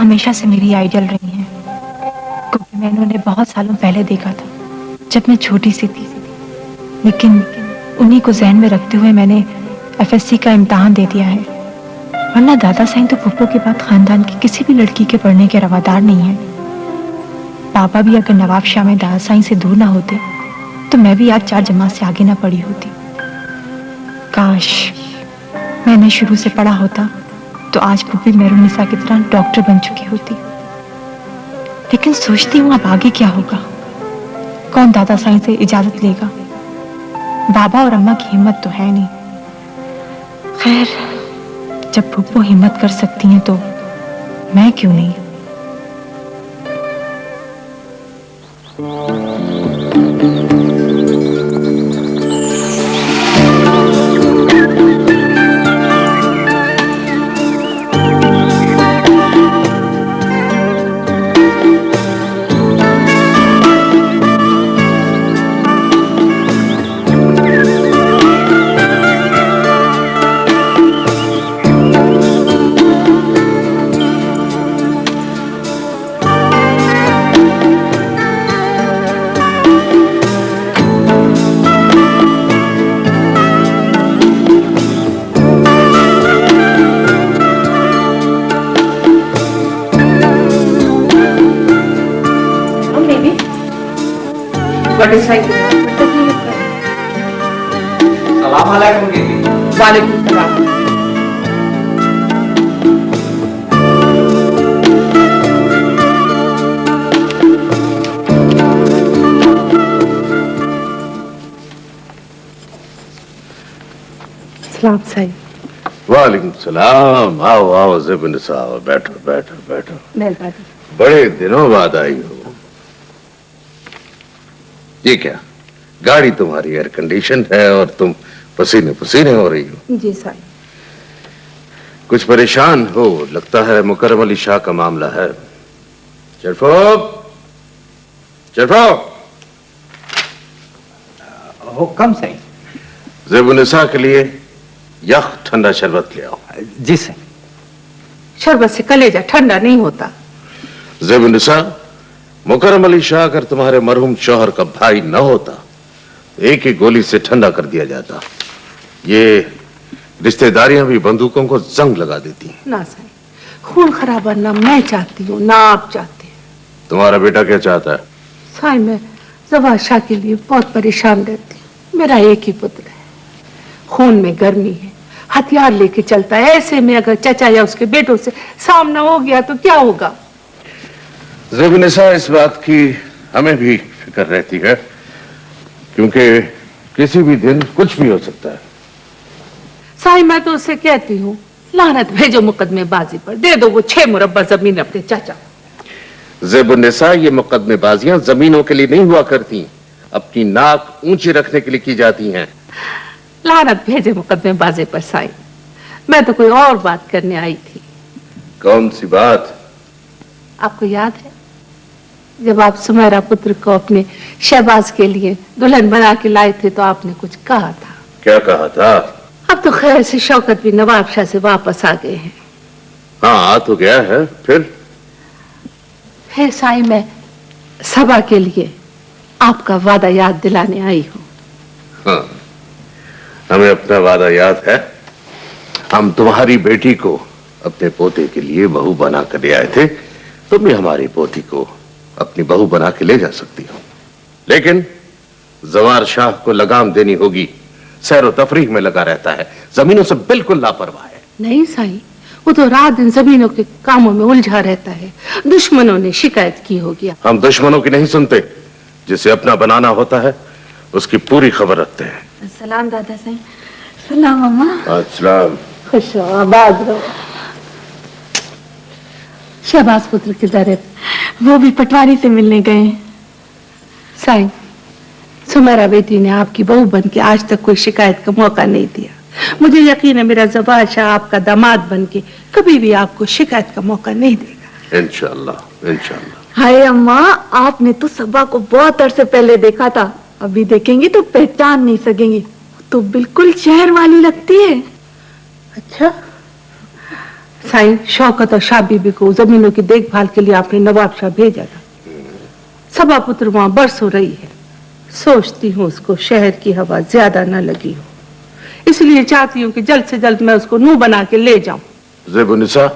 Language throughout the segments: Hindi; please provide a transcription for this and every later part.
हमेशा से मेरी आइडियल रही हैं, क्योंकि मैंने उन्हें बहुत सालों पहले देखा था जब मैं छोटी सी थी। लेकिन उन्हीं को ज़हन में रखते हुए मैंने FSC का इम्तिहान दे दिया है। वरना दादा साईं तो फुप्पो के बाद खानदान की किसी भी लड़की के पढ़ने के रवादार नहीं है। पापा भी अगर नवाब शाह में दादा साईं से दूर ना होते तो मैं भी आज 4 जमात से आगे ना पढ़ी होती। काश मैंने शुरू से पढ़ा होता तो आज फुप्पी मेहरुन्निसा की तरह डॉक्टर बन चुकी होती। लेकिन सोचती हूँ अब आगे क्या होगा, कौन दादा साईं से इजाजत लेगा। बाबा और अम्मा की हिम्मत तो है नहीं। खैर, जब फुप्पो हिम्मत कर सकती हैं तो मैं क्यों नहीं। वालेकुम सलाम। सलाम साईं। वालेकुम सलाम। आओ आओ ज़ेब-उन-निसा, बैठो बैठो बैठो। मेहरबानी। बड़े दिनों बाद आई हो। ये क्या, गाड़ी तुम्हारी एयर कंडीशन है और तुम पसीने पसीने हो रही हो। जी साईं। कुछ परेशान हो, लगता है मुकर्रम अली शाह का मामला है। शरफो, शरफो। हुक्म साईं। ज़ेब-उन-निसा के लिए यख ठंडा शरबत ले आओ। जी साईं। शरबत से कलेजा ठंडा नहीं होता। ज़ेब-उन-निसा, मुकर्रम अली शाह अगर तुम्हारे मरहूम शौहर का भाई न होता तो एक ही गोली से ठंडा कर दिया जाता। ये रिश्तेदारियां भी बंदूकों को जंग लगा देती हैं। ना साईं, खून खराबा ना मैं चाहती हूँ ना आप चाहते हैं। तुम्हारा बेटा क्या चाहता है? साईं, मैं ज़वार शाह के लिए बहुत परेशान रहती हूँ। मेरा एक ही पुत्र है, खून में गर्मी है, हथियार लेके चलता है। ऐसे में अगर चचा या उसके बेटों से सामना हो गया तो क्या होगा? ज़ेब-उन-निसा, इस बात की हमें भी फिक्र रहती है, क्योंकि किसी भी दिन कुछ भी हो सकता है। साईं, मैं तो उससे कहती हूँ लानत भेजो मुकदमेबाजी पर, दे दो वो 6 मुरब्बा जमीन अपने चाचा। ज़ेब-उन-निसा, ये मुकदमेबाजियां जमीनों के लिए नहीं हुआ करती, अपनी नाक ऊंची रखने के लिए की जाती हैं। लानत भेजे मुकदमेबाजी पर साईं, मैं तो कोई और बात करने आई थी। कौन सी बात? आपको याद है जब आप सुमेरा पुत्र को अपने शहबाज के लिए दुल्हन बना के लाए थे तो आपने कुछ कहा था। क्या कहा था? अब तो खैर से शौकत भी नवाब शाह से वापस आ गए हैं। हाँ, आ तो गया है। फिर साईं, मैं सभा के लिए आपका वादा याद दिलाने आई हूँ। हाँ, हमें अपना वादा याद है। हम तुम्हारी बेटी को अपने पोते के लिए बहू बना कर ले आए थे। तुम भी हमारी पोती को अपनी बहू बना के ले जा सकती हो, लेकिन ज़वार शाह को लगाम देनी होगी। सैर तफरीह में लगा रहता है, जमीनों से बिल्कुल लापरवाह है। नहीं साईं, वो तो रात दिन जमीनों के कामों में उलझा रहता है। दुश्मनों ने शिकायत की होगी। हम दुश्मनों की नहीं सुनते, जिसे अपना बनाना होता है उसकी पूरी खबर रखते हैं। सलाम दादा साईं। सलाम अम्मा। अस्सलाम। खुश रहो, आबाद रहो। शहबाज पुत्र किधर है? वो भी पटवारी से मिलने गए। साईं, सुमेरा बेटी ने आपकी बहू बन के आज तक कोई शिकायत का मौका नहीं दिया। मुझे यकीन है मेरा ज़वार शाह आपका दामाद बन के कभी भी आपको शिकायत का मौका नहीं देगा। इंशाअल्लाह, इंशाअल्लाह। हाय अम्मा, आपने तो सबा को बहुत अरसे पहले देखा था, अभी देखेंगी तो पहचान नहीं सकेंगी। तो बिल्कुल शहर वाली लगती है। अच्छा, साईं, शौकत और शाह बीबी को जमीनों की देखभाल के लिए आपने नवाब शाह भेजा था। सभा पुत्र वहां बरस हो रही है। सोचती हूँ उसको शहर की हवा ज्यादा न लगी हो, इसलिए चाहती हूँ कि जल्द से जल्द मैं उसको नूह बना के ले जाऊं। ज़ेबुनिसा,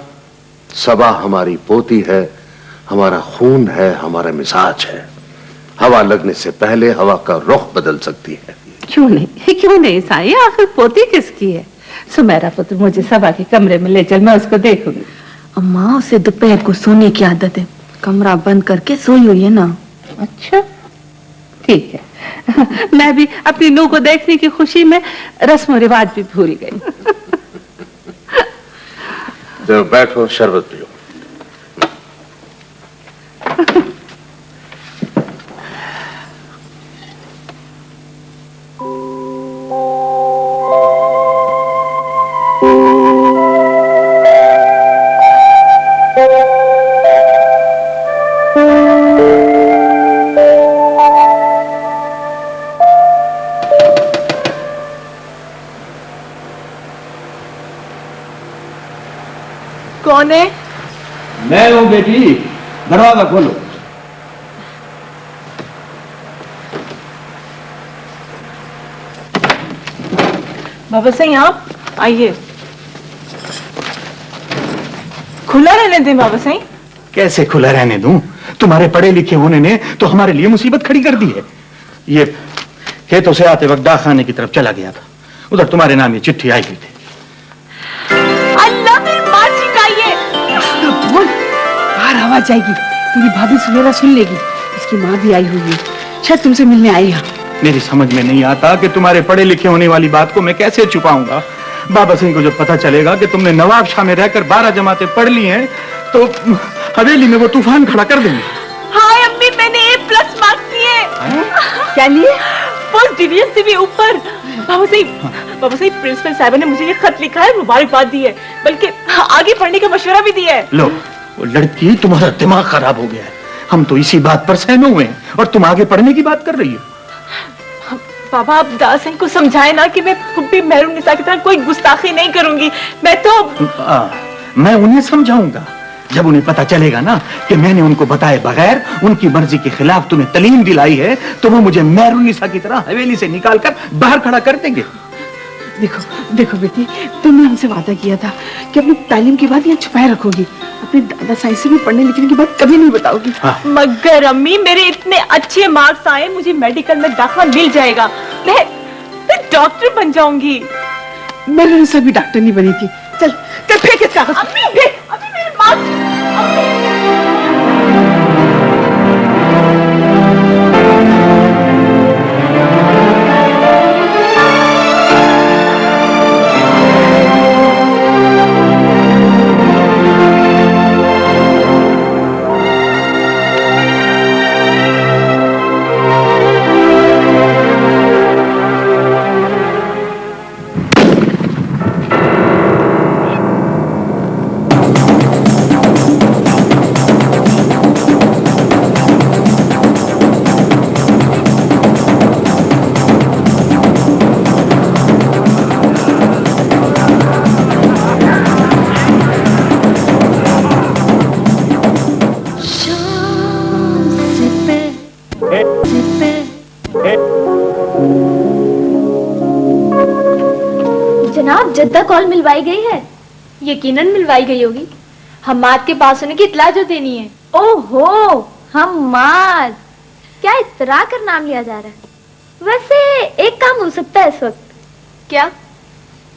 सबा हमारी पोती है, हमारा खून है, हमारा मिजाज है। हवा लगने से पहले हवा का रुख बदल सकती है। क्यों नहीं साईं, आखिर पोती किसकी है? सुमेरा पुत्र, मुझे सभा के कमरे में ले चल, मैं उसको देखूंगी। अम्मा, उसे दोपहर को सोने की आदत है, कमरा बंद करके सोई हुई है ना। अच्छा, ठीक है। मैं भी अपनी नूह को देखने की खुशी में रस्म रिवाज भी भूल गई। तो बैठो, शरबत पियो। कौन है? मैं हूँ बेटी, दरवाजा खोलो। बाबा सिंह, आप आइए। खुला रहने दें बाबा सिंह। कैसे खुला रहने दूं? तुम्हारे पढ़े लिखे होने ने तो हमारे लिए मुसीबत खड़ी कर दी है। ये खेतों से आते वक्त डाकखाने की तरफ चला गया था, उधर तुम्हारे नाम ये चिट्ठी आई हुई थी। अल्लाह, मेरी माँ चिल्लाइए। बोल, बाहर आवाज आएगी, तेरी भाभी सुनेरा सुन लेगी। इसकी माँ भी आई हुई है, शायद तुमसे मिलने आई है। मेरी समझ में नहीं आता कि तुम्हारे पढ़े लिखे होने वाली बात को मैं कैसे छुपाऊंगा। बाबा सिंह को जब पता चलेगा कि तुमने नवाब शाह में रहकर 12 जमातें पढ़ ली हैं, तो हवेली में वो तूफान खड़ा कर देंगे। हाय अम्मी, मैंने A+ मार्क्स लिए। क्या लिए? फर्स्ट डिवीजन से भी ऊपर। बाबा सिंह, प्रिंसिपल साहब ने मुझे ये खत लिखा है, मुबारकबाद दी है, बल्कि आगे पढ़ने का मशवरा भी दिया है। लो, वो लड़की, तुम्हारा दिमाग खराब हो गया है। हम तो इसी बात पर सहमे हुए हैं और तुम आगे पढ़ने की बात कर रही हो। बाबा, आप दास सिंह को समझाए ना कि मैं भी मेहरुनिसा की तरह कोई गुस्ताखी नहीं करूंगी। मैं तो मैं उन्हें समझाऊंगा जब उन्हें पता चलेगा ना कि मैंने उनको बताए बगैर उनकी मर्जी के खिलाफ तुम्हें तालीम दिलाई है, तो वो मुझे मेहरुनिसा की तरह हवेली से निकालकर बाहर खड़ा कर देंगे। देखो बेटी, तुमने हमसे वादा किया था कि अपनी तालीम की बात यहाँ छुपाए रखोगी, अपने दादा साईं से भी पढ़ने लिखने की बात कभी नहीं बताओगी। हाँ। मगर अम्मी, मेरे इतने अच्छे मार्क्स आए, मुझे मेडिकल में दाखिला मिल जाएगा, मैं डॉक्टर बन जाऊंगी। मैंने भी डॉक्टर नहीं बनी थी। चल फेंक इस कागज। अम्मी, मेरे मार्क्स। जनाब, जद्दा कॉल मिलवाई गई है। यकीनन मिलवाई गई होगी। हम्माद के पास होने की इत्तला जो देनी है। ओहो, हम्माद, क्या इतरा कर नाम लिया जा रहा है? वैसे एक काम हो सकता है इस वक्त। क्या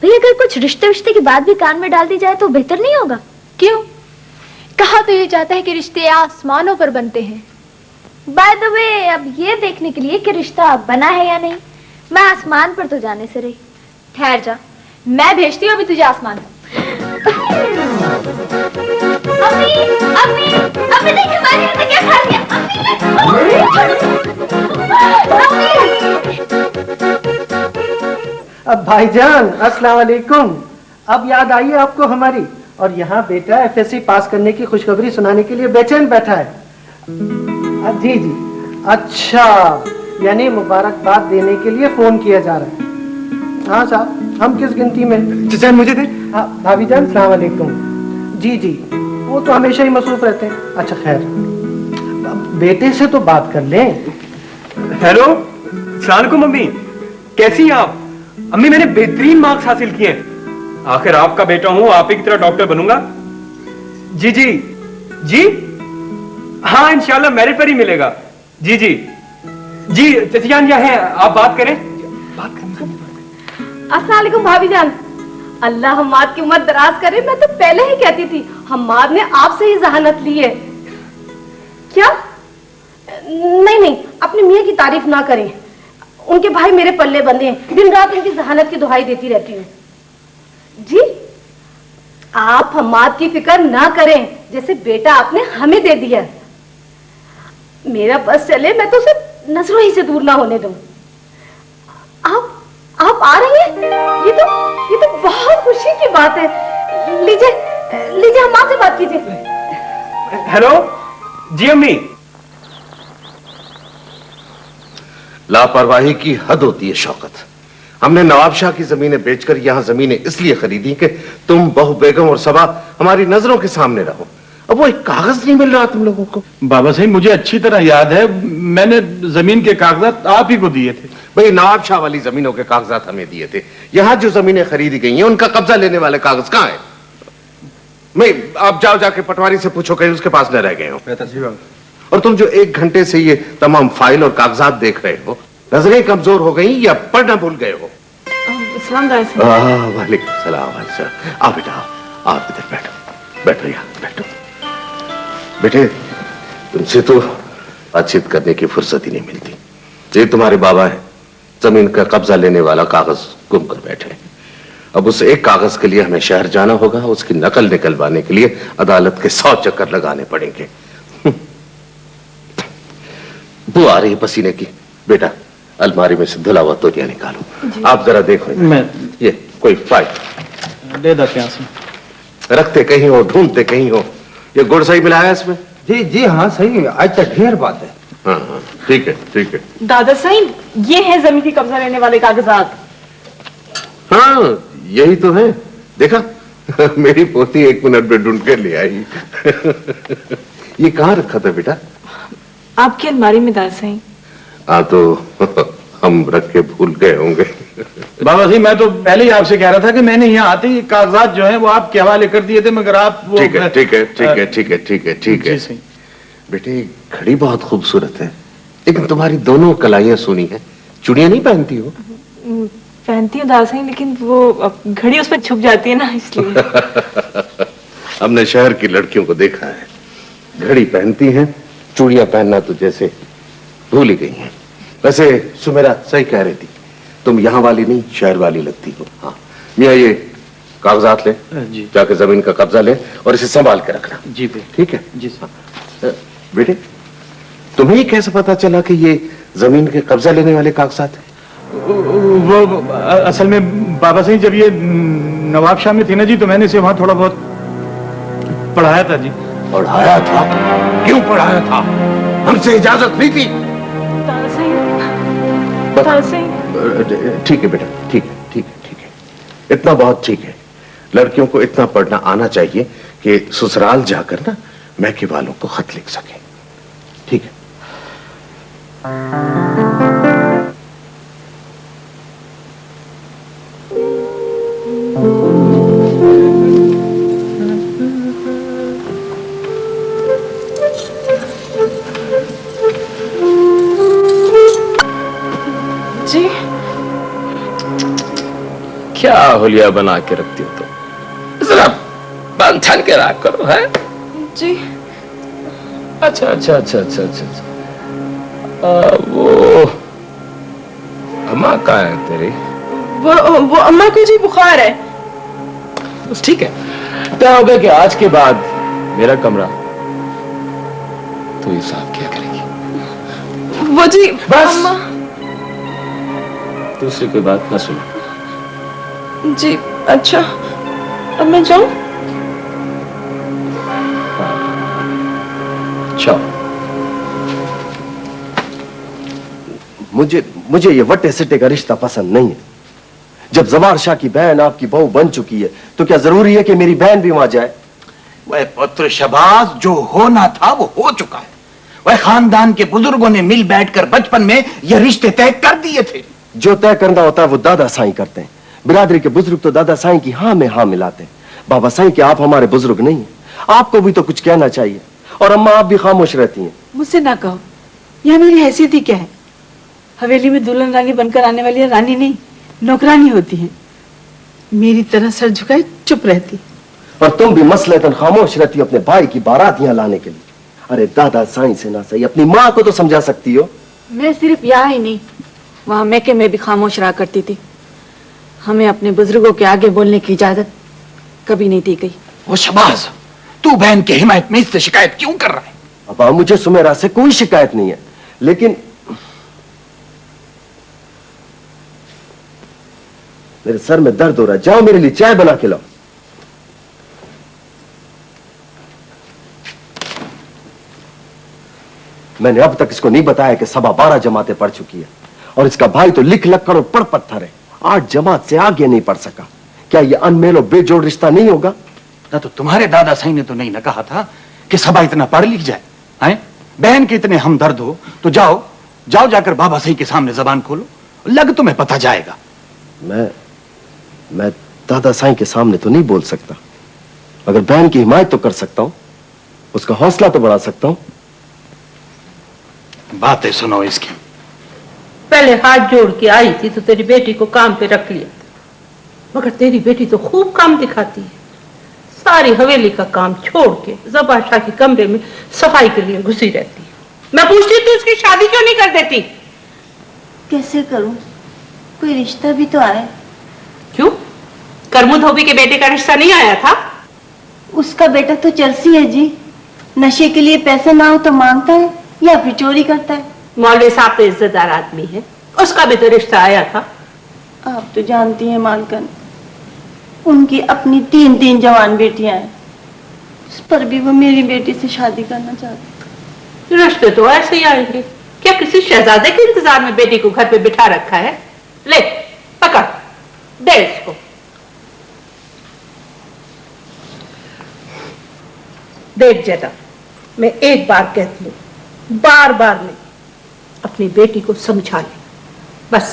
भाई, अगर कुछ रिश्ते की बात भी कान में डाल दी जाए तो बेहतर नहीं होगा? क्यों? कहा तो ये जाता है कि रिश्ते आसमानों पर बनते हैं। बाय द वे, अब ये देखने के लिए कि रिश्ता बना है या नहीं, मैं आसमान पर तो जाने से रही। ठहर जा, मैं भेजती हूँ अभी तुझे आसमान। अम्मी, अम्मी, अम्मी देख हमारे यहाँ से क्या खा गया। अब भाईजान, अस्सलाम वालेकुम। अब याद आई है आपको हमारी? और यहाँ बेटा एफएससी पास करने की खुशखबरी सुनाने के लिए बेचैन बैठा है। जी जी, अच्छा, यानी मुबारकबाद देने के लिए फोन किया जा रहा है। हाँ साहब, हम किस गिनती में? चैन मुझे दे। हाँ भाभी जान, अस्सलाम वालेकुम। जी जी, वो तो हमेशा ही मसरूफ रहते हैं। अच्छा खैर, बेटे से तो बात कर लें। हेलो, सलाम अलैकुम मम्मी, कैसी हैं आप? अम्मी मैंने बेहतरीन मार्क्स हासिल किए हैं। आखिर आपका बेटा हूं, आप ही की तरह डॉक्टर बनूंगा। जी जी जी, हाँ इंशाल्लाह मेरिट पर ही मिलेगा। जी जी जी, चची जान यहाँ है, आप बात करें। अस्सलाम वालेकुम भाभी जान। अल्लाह हम्माद की उम्र दराज करे। मैं तो पहले ही कहती थी हम्माद ने आपसे ही जहानत ली है। क्या? नहीं नहीं, अपनी मियाँ की तारीफ ना करें। उनके भाई मेरे पल्ले बंधे हैं, दिन रात उनकी जहानत की दुहाई देती रहती हूँ। जी, आप हम्माद की फिक्र ना करें, जैसे बेटा आपने हमें दे दिया। मेरा बस चले, मैं तो उसे नजरों ही से दूर ना होने दूं। आप आ रही हैं? ये तो बहुत खुशी की बात है। लीजिए अम्मा से बात कीजिए। हेलो जी अम्मी। लापरवाही की हद होती है शौकत। हमने नवाब शाह की जमीनें बेचकर यहाँ जमीनें इसलिए खरीदी कि तुम, बहू बेगम और सबा हमारी नजरों के सामने रहो। अब वो एक कागज नहीं मिल रहा तुम लोगों को। बाबा साहब मुझे अच्छी तरह याद है, मैंने जमीन के कागजात आप ही को दिए थे। भाई नवाब शाह वाली जमीनों के कागजात हमें दिए थे। यहाँ जो जमीनें खरीदी गई हैं उनका कब्जा लेने वाले कागज कहाँ हैं? मैं, आप जाओ जाके पटवारी से पूछो कहीं उसके पास न रह गए हो। और तुम जो 1 घंटे से ये तमाम फाइल और कागजात देख रहे हो, नजरें कमजोर हो गई या पढ़ना भूल गए हो? वालेकुम सलाम भाई साहब। आओ बेटा, आप इधर बैठो, बैठो यहाँ बैठो। बेटे, तुमसे तो बातचीत करने की फुर्सत ही नहीं मिलती। ये तुम्हारे बाबा है, जमीन का कब्जा लेने वाला कागज गुम कर बैठे। अब उस एक कागज के लिए हमें शहर जाना होगा, उसकी नकल निकलवाने के लिए अदालत के 100 चक्कर लगाने पड़ेंगे। वो आ रही है पसीने की। बेटा, अलमारी में से धुला हुआ तोलिया निकालो। आप जरा देखो। मैं ये कोई फाइल दे दो क्या से? रखते कहीं हो, ढूंढते कहीं हो। ये गुड़ सही मिला है इसमें? जी जी हाँ सही, आज तक ढेर बात है। हाँ हाँ, ठीक है ठीक है। दादा साहब, ये है जमीन की कब्जा लेने वाले कागजात। हाँ यही तो है, देखा। मेरी पोती 1 मिनट में ढूंढ के ले आई। ये कहाँ रखा था बेटा? आपकी अलमारी में दादा साहब। हाँ तो हम रख के भूल गए होंगे। बाबा जी मैं तो पहले ही आपसे कह रहा था कि मैंने यहाँ आते ही कागजात जो हैं वो आपके हवाले कर दिए थे, मगर आप वो ठीक है ठीक है ठीक है ठीक है ठीक है ठीक है। जी सही। बेटे, घड़ी बहुत खूबसूरत है, लेकिन तुम्हारी दोनों कलाइयां सुनी है। चूड़ियां नहीं पहनती हो? पहनती हूँ दादा साहब, लेकिन वो घड़ी उस पर छुप जाती है ना, इसलिए। हमने शहर की लड़कियों को देखा है, घड़ी पहनती हैं, चूड़ियां पहनना तो जैसे भूल ही गई हैं। वैसे सुमेरा सही कह रही थी, तुम यहाँ वाली नहीं शहर वाली लगती हो। हाँ मियाँ, ये कागजात ले, जी जाके जमीन का कब्जा ले और इसे संभाल के रखना। जी बेटे। ठीक है जी सर। बेटे, तुम्हें कैसे पता चला कि ये जमीन के कब्जा लेने वाले कागजात हैं? वो असल में बाबा साहब जब ये नवाब शाह में थी ना जी, तो मैंने इसे वहां थोड़ा बहुत पढ़ाया था जी। पढ़ाया था? क्यों पढ़ाया था? हमसे इजाजत नहीं थी? दादा साहब, दादा साहब। ठीक है बेटा, ठीक है ठीक है ठीक है, इतना बहुत ठीक है। लड़कियों को इतना पढ़ना आना चाहिए कि ससुराल जाकर ना मैके वालों को खत लिख सके। ठीक है। जी क्या होलिया बना के रखती हो तुम? जरा बंद छन के रहा करो। है जी। अच्छा अच्छा अच्छा अच्छा अच्छा, अच्छा। वो अम्मा कहाँ है तेरी? वो अम्मा को जी बुखार है। बस ठीक है, क्या होगा कि आज के बाद मेरा कमरा तो ये साफ किया करेगी। वो जी बस। अम्मा। दूसरी कोई बात ना सुनो। जी अच्छा, अब मैं जाऊं? चलो। मुझे ये वट सिट्टे का रिश्ता पसंद नहीं है। जब जवार शाह की बहन आपकी बहू बन चुकी है, तो क्या जरूरी है कि मेरी बहन भी वहां जाए? वह पुत्र शबाज, जो होना था वो हो चुका है। वह खानदान के बुजुर्गों ने मिल बैठकर बचपन में ये रिश्ते तय कर दिए थे। जो तय करना होता है वो दादा साईं करते हैं। बिरादरी के बुजुर्ग तो दादा साईं की हाँ में हाँ मिलाते हैं। बाबा साईं के आप हमारे बुजुर्ग नहीं हैं, आपको भी तो कुछ कहना चाहिए। और अम्मा आप भी खामोश रहती हैं। मुझसे ना कहो, यह मेरी हैसियत ही क्या है। हवेली में दुल्हन रानी बनकर आने वाली रानी नहीं, नौकरानी होती है। मेरी तरह सर झुकाए चुप रहती। और तुम भी मसलतन खामोश रहती हो अपने भाई की बारातियां लाने के लिए। अरे दादा साईं से ना सही अपनी माँ को तो समझा सकती हो। मैं सिर्फ यहाँ ही नहीं, वहां मैके में भी खामोश रहा करती थी। हमें अपने बुजुर्गों के आगे बोलने की इजाजत कभी नहीं दी गई। वो शबाज, तू बहन की हिमायत में इससे शिकायत क्यों कर रहा है? अब मुझे सुमेरा से कोई शिकायत नहीं है, लेकिन मेरे सर में दर्द हो रहा है। जाओ मेरे लिए चाय बना के लाओ। मैंने अब तक इसको नहीं बताया कि सभा 12 जमातें पढ़ चुकी है और इसका भाई तो लिख लख कर और पढ़ पत्थर है। 8 जमात से आगे नहीं पढ़ सका। क्या ये अनमेल और बेजोड़ रिश्ता नहीं होगा? ना तो तुम्हारे दादा साईं ने तो नहीं ना कहा था कि सभा इतना पढ़ लिख जाए। हैं? बहन के इतने हमदर्द हो तो जाओ जाकर बाबा साईं के सामने जबान खोलो, लग तुम्हें पता जाएगा। मैं दादा साईं के सामने तो नहीं बोल सकता, मगर बहन की हिमायत तो कर सकता हूं, उसका हौसला तो बढ़ा सकता हूं। बातें सुनो इसकी। पहले हाथ जोड़ के आई थी तो तेरी बेटी को काम पे रख लिया, मगर तेरी बेटी तो खूब काम दिखाती है। सारी हवेली का काम छोड़ के ज़बा शाह के कमरे में सफाई के लिए घुसी रहती है। मैं पूछती तू उसकी शादी क्यों नहीं कर देती? कैसे करूं? कोई रिश्ता भी तो आए। क्यों? करमू धोबी के बेटे का रिश्ता नहीं आया था? उसका बेटा तो चरसी है जी। नशे के लिए पैसे ना हो तो मांगता है या फिर चोरी करता है। मौलवी साहब तो इज्जतदार आदमी है, उसका भी तो रिश्ता आया था। आप तो जानती हैं मालकन, उनकी अपनी 3 जवान बेटियां हैं, उस पर भी वो मेरी बेटी से शादी करना चाहते। रिश्ते तो ऐसे ही आएंगे। क्या किसी शहजादे के इंतजार में बेटी को घर पे बिठा रखा है? ले पकड़, दे इसको। देख जेदा, मैं एक बार कहती हूँ, बार बार नहीं, अपनी बेटी को समझा ले। बस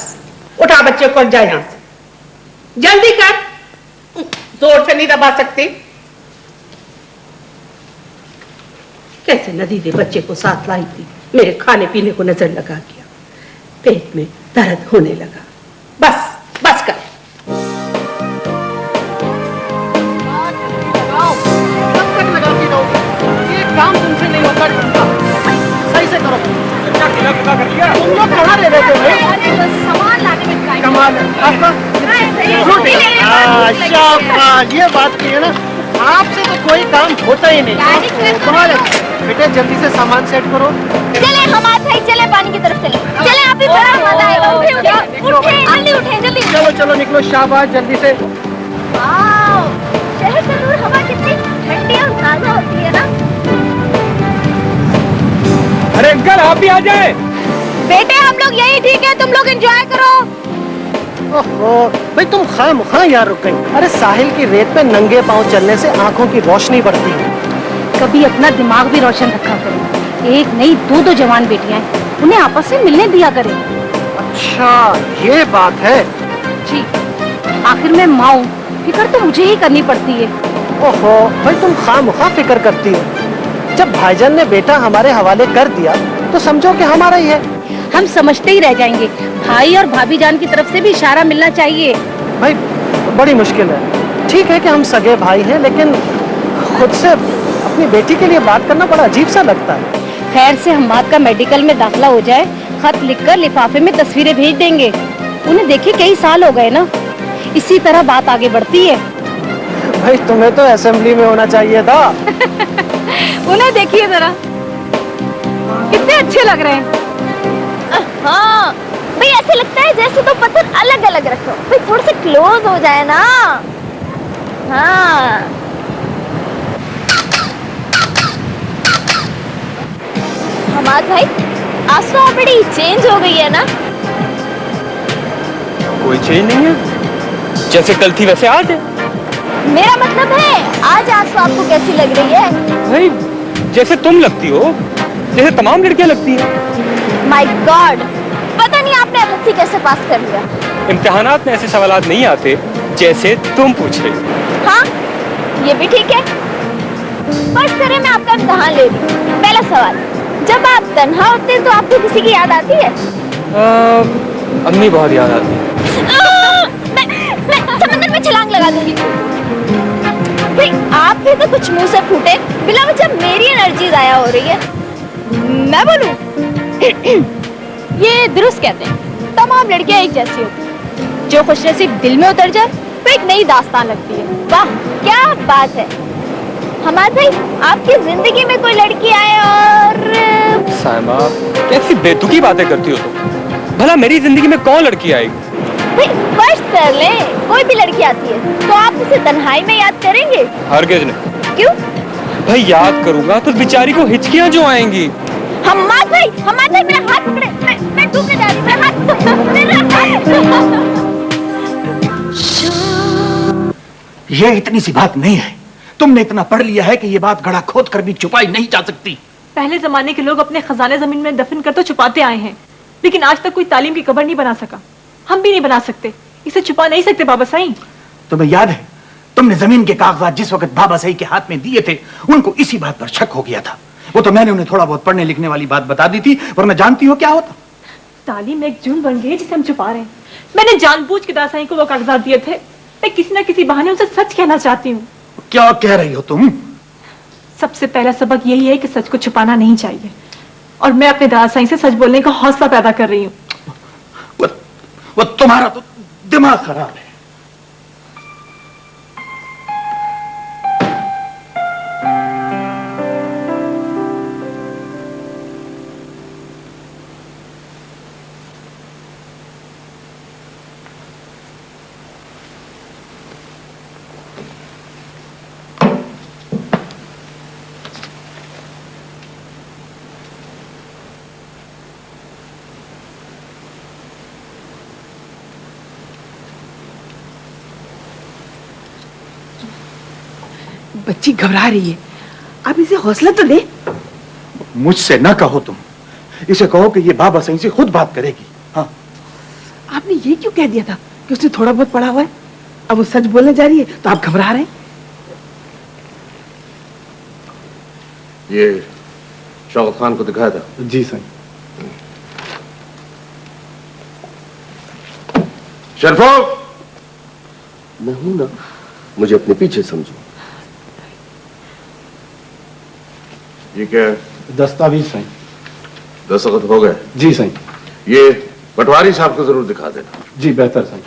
उठा बच्चे को, जा यहां से, जल्दी कर। जोर से नहीं दबा सकती। कैसे नदीदे बच्चे को साथ लाई थी, मेरे खाने पीने को नजर लगा गया, पेट में दर्द होने लगा। बस कर। ये काम तुमसे नहीं होता, सही से करो। कर लिया। तुम लोग कहाँ ले रहे थे? सामान लाने में ट्राई कमाल है आपका। शाबाश, ये बात की है ना, आपसे तो कोई काम होता ही नहीं। कमाल है बेटे, जल्दी से सामान सेट करो। चले हम आते हैं, चले पानी की तरफ चले। चले आप ही बड़ा मजा आएगा। उठे जल्दी। चलो निकलो, शाबाश, जल्दी से। शहर से दूर हवा कितनी ठंडी और ताजा होती है ना। अरे अंकल आप भी आ जाए। बेटे हम लोग यही ठीक है, तुम लोग एंजॉय करो। ओहो भाई, तुम खामखा यहाँ रुक गई। अरे साहिल की रेत पे नंगे पांव चलने से आंखों की रोशनी बढ़ती है। कभी अपना दिमाग भी रोशन रखा करो। एक नहीं 2 जवान बेटियां हैं, उन्हें आपस में मिलने दिया करें। अच्छा ये बात है जी, आखिर मैं माँ हूँ, फिक्र तो मुझे ही करनी पड़ती है। ओहो भाई, तुम खामखा फिक्र करती हो। जब भाईजान ने बेटा हमारे हवाले कर दिया तो समझो कि हमारा ही है। हम समझते ही रह जाएंगे। भाई और भाभी जान की तरफ से भी इशारा मिलना चाहिए। भाई बड़ी मुश्किल है। ठीक है कि हम सगे भाई हैं, लेकिन खुद से अपनी बेटी के लिए बात करना बड़ा अजीब सा लगता है। खैर से हम्माद का मेडिकल में दाखिला हो जाए, खत लिखकर लिफाफे में तस्वीरें भेज देंगे। उन्हें देखे कई साल हो गए ना, इसी तरह बात आगे बढ़ती है। भाई तुम्हें तो असेंबली में होना चाहिए था। उन्हें देखिए जरा, कितने अच्छे लग रहे हैं। हाँ भाई, ऐसे लगता है जैसे तो पत्थर अलग अलग रखो। भाई थोड़ा सा क्लोज हो जाए ना। हाँ हमाद भाई, आज तो आप बड़ी चेंज हो गई है ना। कोई चेंज नहीं है, जैसे कल थी वैसे आज है। मेरा मतलब है आज आंसू आपको कैसी लग रही है? भाई जैसे तुम लगती हो, जैसे तमाम लड़कियां लगती हैं। माय गॉड, पता नहीं आपने एफएससी कैसे पास कर लिया। इम्तिहानात में ऐसे सवालात नहीं आते जैसे तुम पूछ रही हो। हाँ, ये भी ठीक है। फर्स्ट करें मैं आपका इम्तिहान ले रही हूँ। पहला सवाल, जब आप तन्हा होते हैं तो आपको किसी की याद आती है? अम्मी बहुत याद आती है। मैं समंदर में छलांग लगा दूंगी। भाई आप भी तो कुछ मुंह से फूटे, बिना वजह मेरी एनर्जी जाया हो रही है। मैं बोलूं? ये दुरुस्त कहते हैं, तमाम लड़कियां एक जैसी होती हैं। जो खुशनसीब दिल में उतर जाए तो एक नई दास्तान लगती है। वाह क्या बात है। हमाद भाई, आपकी जिंदगी में कोई लड़की आए और साइमा, कैसी बेतुकी बातें करती हो तुम? भला मेरी जिंदगी में कौन लड़की आएगी? भाई फर्स्ट कर ले, कोई भी लड़की आती है तो आप उसे तन्हाई में याद करेंगे? हरगिज नहीं। क्यों? भाई याद करूंगा तो बेचारी को हिचकियां जो आएंगी। हमाद भाई मेरा हाथ पकड़े, मैं डूबने जा रही हूँ, मेरा हाथ। ये इतनी सी बात नहीं है। तुमने इतना पढ़ लिया है कि ये बात गड़ा खोद कर भी छुपाई नहीं जा सकती। पहले जमाने के लोग अपने खजाने जमीन में दफन कर तो छुपाते आए हैं, लेकिन आज तक कोई तालीम की कबर नहीं बना सका। हम भी नहीं बना सकते, इसे छुपा नहीं सकते बाबा साईं। तुम्हें याद है तुमने जमीन के कागजात जिस वक्त बाबा साईं के हाथ में दिए थे, उनको इसी बात पर शक हो गया था। वो तो मैंने उन्हें थोड़ा बहुत पढ़ने लिखने वाली बात बता दी थी, वरना जानती हो क्या होता? तालीम एक जुर्म बन गई जिसे हम छुपा रहे हैं। मैंने जानबूझ के दादा साईं को वो कागजात दिए थे। मैं किसी न किसी बहाने उनसे सच कहना चाहती हूँ। क्या कह रही हो तुम? सबसे पहला सबक यही है कि सच को छुपाना नहीं चाहिए, और मैं अपने दादा साईं से सच बोलने का हौसला पैदा कर रही हूँ। वो तुम्हारा तो दिमाग खराब है। बच्ची घबरा रही है, आप इसे हौसला तो दे। मुझसे ना कहो तुम, इसे कहो कि ये बाबा साईं से खुद बात करेगी। हाँ, आपने ये क्यों कह दिया था कि उसने थोड़ा बहुत पढ़ा हुआ है? अब वो सच बोलने जा रही है तो आप घबरा रहे हैं। ये शौकत खान को दिखाया था? जी साईं। शरफो, मैं हूं ना, मुझे अपने पीछे समझो। ये क्या है? दस्तावेज साईं। दस्तखत हो गए? जी साईं। ये पटवारी साहब को जरूर दिखा देना। जी बेहतर साईं।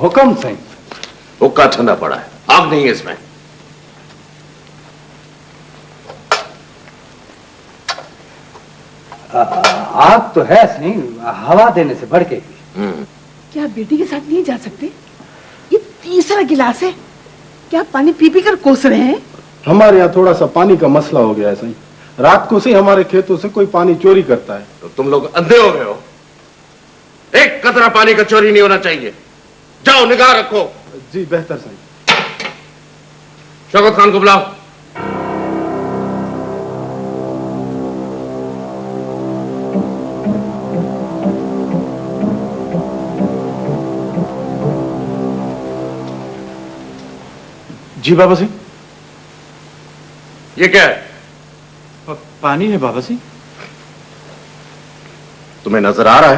हुक्म साईं। हुक्का ठंडा पड़ा है, आग नहीं है इसमें। आग तो है साईं, हवा देने से बढ़ के। क्या बेटी के साथ नहीं जा सकते? ये तीसरा गिलास है, क्या पानी पी पी कर कोस रहे हैं? हमारे यहाँ थोड़ा सा पानी का मसला हो गया है साईं। रात को से हमारे खेतों से कोई पानी चोरी करता है। तो तुम लोग अंधे हो गए हो? एक कतरा पानी का चोरी नहीं होना चाहिए। जाओ निगाह रखो। जी बेहतर साईं। शौकत खान को बुलाओ। जी बाबा सिंह। ये क्या है? पानी है बाबा सिंह। तुम्हें नजर आ रहा है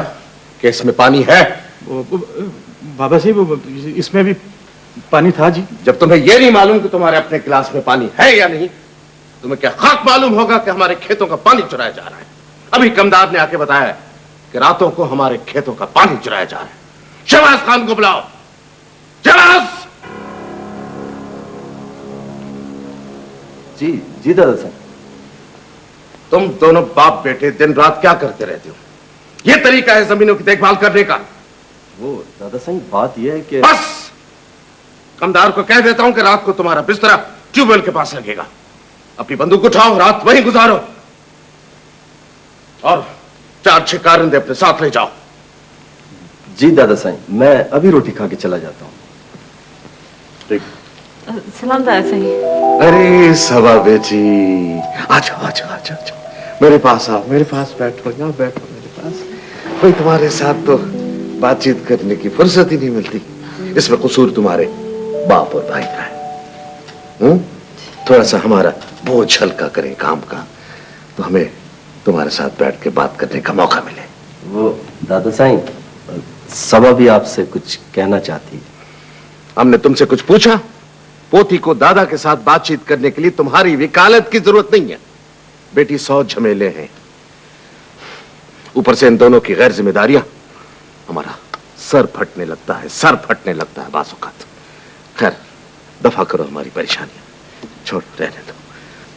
कि इसमें पानी है? बाबा सिंह इसमें भी पानी था जी। जब तुम्हें यह नहीं मालूम कि तुम्हारे अपने गिलास में पानी है या नहीं, तुम्हें क्या खाक मालूम होगा कि हमारे खेतों का पानी चुराया जा रहा है? अभी कमदार ने आके बताया है कि रातों को हमारे खेतों का पानी चुराया जा रहा है। शहबाज खान को बुलाओ। शहबाज! जी जी दादा साहब। तुम दोनों बाप बेटे दिन रात क्या करते रहते हो? यह तरीका है जमीनों की देखभाल करने का? वो दादा साहब बात यह है कि बस कमदार को कह देता हूं कि रात को तुम्हारा बिस्तरा ट्यूबवेल के पास लगेगा। अपनी बंदूक उठाओ, रात वहीं गुजारो और 4-6 कारिंदे अपने साथ ले जाओ। जी दादा साहब, मैं अभी रोटी खा के चला जाता हूं। ठीक। सलाम दादा सही। अरे सबा बेटी, आजा आजा आजा आजा, मेरे पास आओ, मेरे पास बैठो, यहाँ बैठो मेरे पास। कोई तुम्हारे साथ तो बातचीत करने की फुर्सत ही नहीं मिलती। इसमें कसूर तुम्हारे बाप और भाई का है। थोड़ा सा हमारा बोझ हल्का करें काम का, तो हमें तुम्हारे साथ बैठ के बात करने का मौका मिले। वो दादा साईं, सबा भी आपसे कुछ कहना चाहती है। हमने तुमसे कुछ पूछा? पोती को दादा के साथ बातचीत करने के लिए तुम्हारी वकालत की जरूरत नहीं है। बेटी 100 झमेले हैं, ऊपर से इन दोनों की गैर जिम्मेदारियां। हमारा सर फटने लगता है, सर फटने लगता है बासुकात। खैर, दफा करो हमारी परेशानियां, छोड़ रहने दो।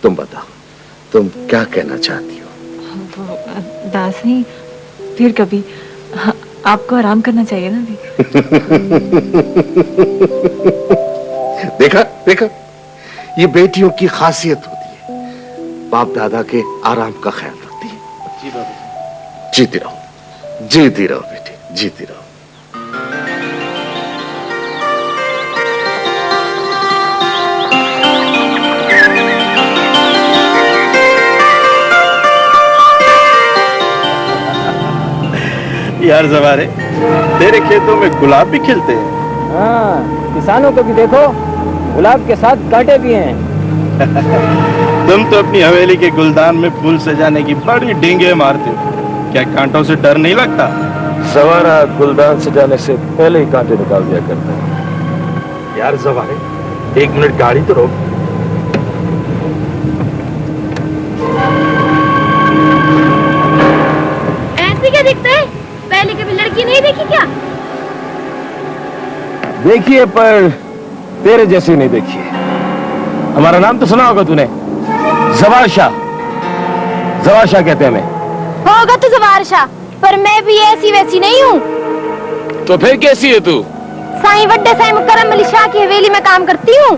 तुम बताओ, तुम क्या कहना चाहती हो? दादा सही, फिर कभी आपको आराम करना चाहिए ना अभी। देखा देखा, ये बेटियों की खासियत होती है, बाप दादा के आराम का ख्याल रखती है। जीती रहो बेटी, जीती रहो। यार जवारे, तेरे खेतों में गुलाब भी खिलते हैं। हाँ, किसानों को भी देखो, गुलाब के साथ कांटे भी हैं। तुम तो अपनी हवेली के गुलदान में फूल सजाने की बड़ी डींगे मारते हो, क्या कांटों से डर नहीं लगता? सवारा गुलदान सजाने से पहले ही कांटे निकाल दिया करता है। यार जवारे, 1 मिनट गाड़ी तो रोक। ऐसे क्या दिखता है? पहले कभी लड़की नहीं देखी क्या? देखिए, पर तेरे जैसी नहीं देखी है। हमारा नाम तो सुना होगा तूने, जवार शाह। जवार शाह कहते हैं हमें। होगा तो जवार शाह, पर मैं भी ऐसी वैसी नहीं हूँ। तो फिर कैसी है तू? साईं वड्डे साईं मुकर्रम अली शाह की हवेली में काम करती हूँ।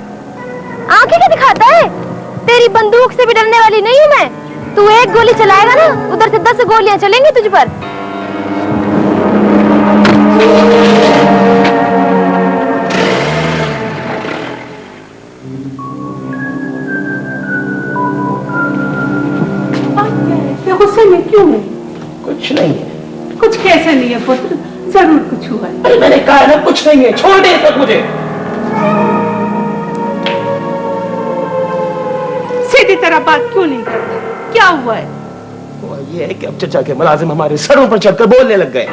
आंखें क्या दिखाता है? तेरी बंदूक से भी डरने वाली नहीं हूँ मैं। तू एक गोली चलाएगा ना, उधर से 10 गोलियां चलेंगी तुझ पर। गुस्से में क्यों है? कुछ नहीं है। कुछ कैसे नहीं है पुत्र, जरूर कुछ हुआ है। अरे मैंने कहा ना कुछ नहीं है, छोड़ दे तक मुझे। सीधी तरह बात क्यों नहीं करता? क्या हुआ है? हुआ ये है कि अब चचा के मुलाजिम हमारे सरों पर चढ़कर बोलने लग गए।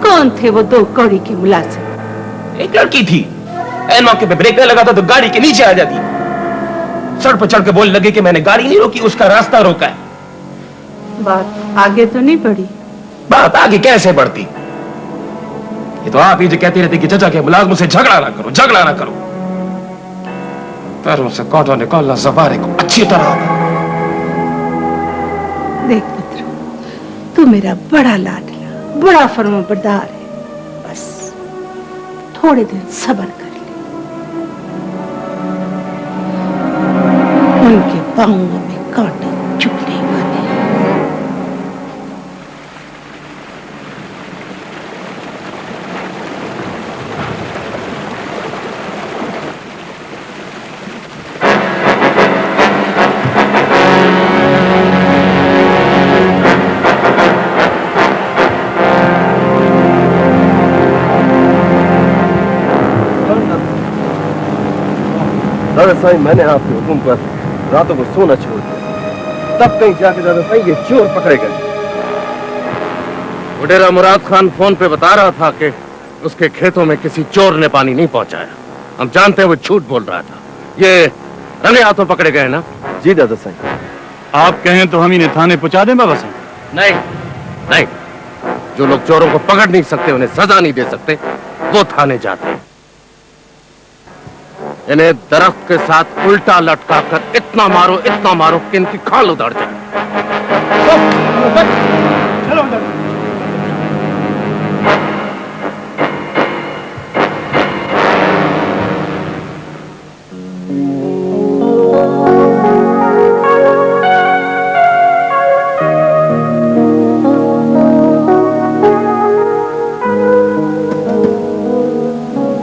कौन थे वो 2 कौड़ी के मुलाजिम? एक लड़की थी, ऐन मौके पे ब्रेक नहीं लगा था तो गाड़ी के नीचे आ जाती। सड़क पर चढ़कर बोलने लगे कि मैंने गाड़ी नहीं रोकी, उसका रास्ता रोका है। बात आगे तो नहीं बढ़ी? बात आगे कैसे बढ़ती? ये तो आप ही जो कहती रहती कि चचा के मुलाजिम से झगड़ा ना करो, झगड़ा ना करो। पैरों से कांटों निकालना जवारे को अच्छी तरह आता। देख पुत्र, तू मेरा बड़ा लाडला, बड़ा फर्माबरदार है। बस थोड़े दिन सब्र कर ले। उनके पांवों में कांटे चुभने वाले। दादा साईं, मैंने आपके हुक्म पर रातों को सोना छोड़ दिया, तब कहीं जाके दादा साईं ये चोर पकड़े गए। वडेरा मुराद खान फोन पे बता रहा था कि उसके खेतों में किसी चोर ने पानी नहीं पहुंचाया। हम जानते हैं वो झूठ बोल रहा था। ये रंगे हाथों पकड़े गए ना? जी दादा साईं। आप कहें तो हम इन्हें थाने पहुंचा दें बाबा साहब? नहीं नहीं, जो लोग चोरों को पकड़ नहीं सकते, उन्हें सजा नहीं दे सकते, वो थाने जाते हैं। इन्हें दरख्त के साथ उल्टा लटका कर इतना मारो कि इनकी खाल उधड़ जाए। चलो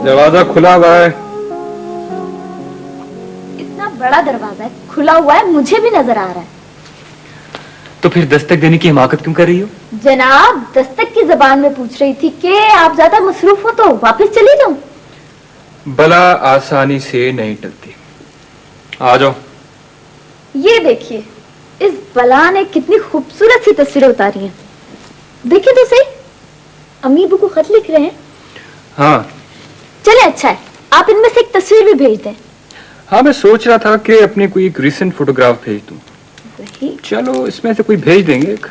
दरवाजा खुला हुआ है, बड़ा दरवाजा है, खुला हुआ है, मुझे भी नजर आ रहा है। तो फिर दस्तक देने की हिमाकत क्यों कर रही हो? जनाब, दस्तक की जबान में पूछ रही थी कि आप ज्यादा मसरूफ हो तो वापस चली जाऊं। बला आसानी से नहीं टलती। आ जाओ। ये देखिए, इस बला ने कितनी खूबसूरत सी तस्वीरें उतारी हैं। देखिए तो सही, अम्मी अबू को खत लिख रहे हैं। हाँ चले, अच्छा है, आप इनमें से एक तस्वीर भी भेज दें। हाँ, मैं सोच रहा था कि अपने कोई एक रिसेंट फोटोग्राफ भेज दूं। वही। चलो इसमें से कोई भेज देंगे एक।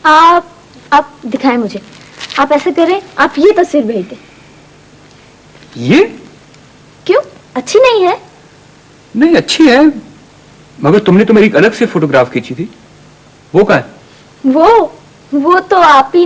आप दिखाएं मुझे। आप ऐसे करें, आप ये तस्वीर भेज दें। ये क्यों, अच्छी नहीं है? नहीं, अच्छी है, मगर तुमने तो मेरी एक अलग से फोटोग्राफ खींची थी, वो कहाँ है? वो तो आप ही